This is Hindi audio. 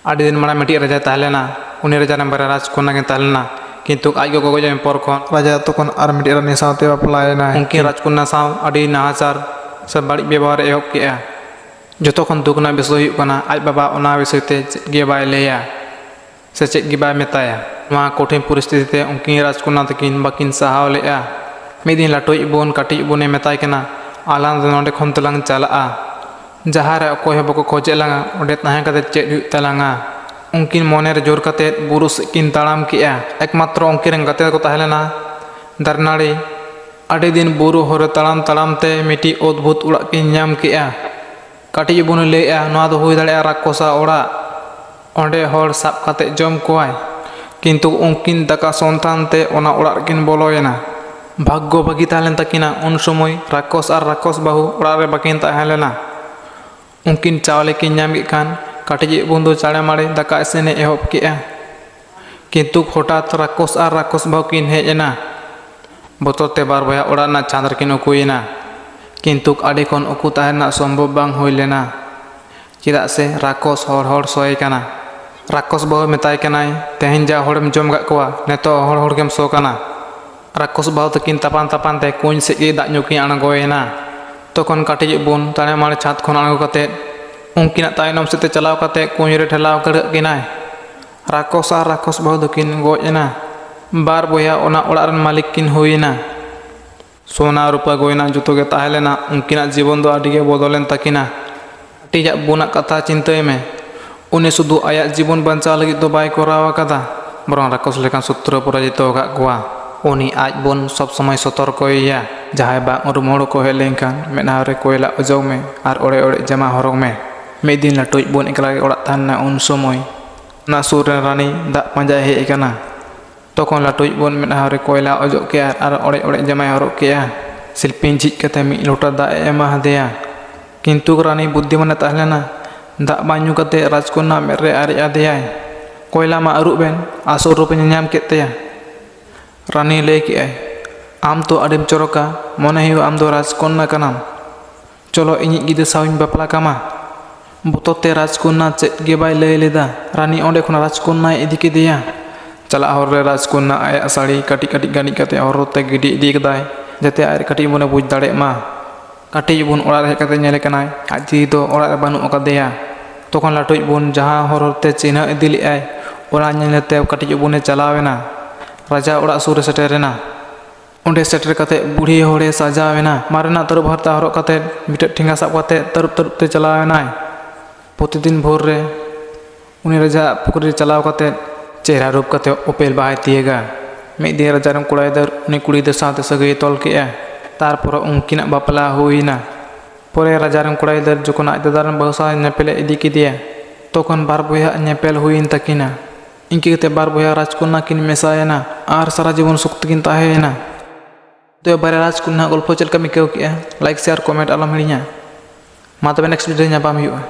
आदि दिन माड़ा मिट्टी राजा तहलेना उनी राजा नंबर राजकन्या के तहलेना किंतु आज को गजम पर खन राजा तखन आर मिट्टी रानी साथे बापलायना उनकी राजकन्या साव आदि नाहाचार से बड़ी व्यवहार एहब केआ जतो खन दुखना विषय हुकना आज बाबा ओना विषय ते गे बाय लेया से चेक गे बाय मेताया नवा कठिन परिस्थिति ते उनकी राजकन्या तकिन बाकिन सहाव लेआ मिद दिन लाटोई बोन काटी बोने मेताय कना आलांग नोंडे खन तलांग चलाआ जहारे अकोय बको खोजे लांगा ओंडे ताहें कते चेक हुई तलांगा उनकिन मोने रे जोर कते बुरु किन ताड़ाम किया एकमात्र उनकिन गते को तहलेना दरनाड़ी आदि दिन बुरु होरे ताड़ाम ताड़ाम ते मिटी अद्भुत उड़ा किन नाम किया काटी बुन लेया नोआ दो हुई दाड़े राक्षसा ओड़ा ओंडे होड़ साब कते जम कोआय किंतु उनकिन दाका संतान ते ओना ओड़ा किन बोलोयना भाग्य भागी ताहलेन तकिना उन समय राक्षस और राक्षस बाहु ओड़ा रे बाकिन ताहलेना उनकिन चावले किन नाम खान काटी बंधु चाड़े माड़े दाका इसेने एहब केआ किंतु हठात राक्षस और राक्षस बाहु किन हेजना बतरते बार बया ओड़ा ना चांदर किन उकुयना किंतु आड़ी खन उकु ताहेना संभव बांग हुई लेना चेदा से राक्षस हड़ सोय कना राक्षस बाहु मेताय कनाय तेहेन जा हड़म जम गक कोआ नेतो हड़ गेम सो कना राक्षस बाहु तकिन तापान तापान ते कुंज से गे दाग ᱧᱩᱠᱤ आणगोयना तखन काटी बोन ताणे माड़े छात खन आणगो कते उनकिन तायनम से चलाव कते कुंज रे ठेलाव कड़ किनाय राक्षस और राक्षस बाहु दकिन गोजना बार बया ओना ओड़ा रन मालिक किन हुईना सोना रूपा गोयना जुतो गे ताहेलेना उनकिना जीवन दो आडी गे बदलेन तकिना टीजा बुना कथा चिंताय में उनी सुधु आया जीवन बंचा लगी दो बाय कोराव कदा बरं राक्षस लेकान शत्रु पराजित गा कोआ उनी आज बोन सब समय सतर्कया जहाय बा उरुमोड़ को हे लेंखान मेना रे कोयला अजौ में और ओड़े ओड़े जमा हरग में मिद दिन लाटुई बोन एकला ओड़ा ताहना उन समय ना सुर रे रानी दा पांजा हे कना तखन लाटुई बोन मेना रे कोयला अजौ के और ओड़े ओड़े जमा हरग के शिल्पिन झिज कते मि लोटा दा एमा हदेया किंतु रानी बुद्धिमान ताहलेना दा बाñu कते राजकन्या मेरे आरे आदेयाय कोयला मा अरुबेन आसुर रूप नाम केतेया रानी लय के आम तो आडिम चोरका मने हुई आम दो राजकन्या कनाम चलो इन गिदे साविन बापला कामा बतते राजकन्या चेक गे बाय लय लेदा रानी ओंडे खन राजकन्या इदी केदेया चला हर रे राजकन्या आया साड़ी काटी काटी गानी कते हरते गिडी इदी कदाय जते आर काटी मने बुझ दाड़े मा काटी बुन ओड़ा रे कते नेले कनाय आजी दो ओड़ा रे बानु अकादेया तखन लाटुई बुन जहां हरते चिन्ह इदी लेआय ओड़ा नेलेते काटी बुने चलावेना राजा ओड़ा सुर सेटेरेना उंडे सेटर कते बुढ़ी होड़े सजावेना मारेना तरुब हरता हरक कते मिटे ठेंगा साब कते तरुब तरुब ते चलावेनाय प्रतिदिन भोर रे उनी राजा पुकुरी चलाव कते चेहरा रूप कते उपेल बाय तियेगा मिद दिन राजा रन कुड़ाइदर उनी कुड़ीदर साथे सगई तोल केआ तारपर उनकिना बापला हुईना परे राजा रन कुड़ाइदर जखन आज दादारन बहुसा नेपेले इदी किदिया तखन बार बया नेपेल हुईन तकिना इनके कते बार बया राजकन्या किन मेसायना और सारा जीवन सुख किन ताहेना तो बारे राजकन्या गल्प चलका मिकाव किया लाइक शेयर कमेंट आलम हिड़िया मा तबे नेक्स्ट वीडियो ᱧᱟᱯᱟᱢ हुआ।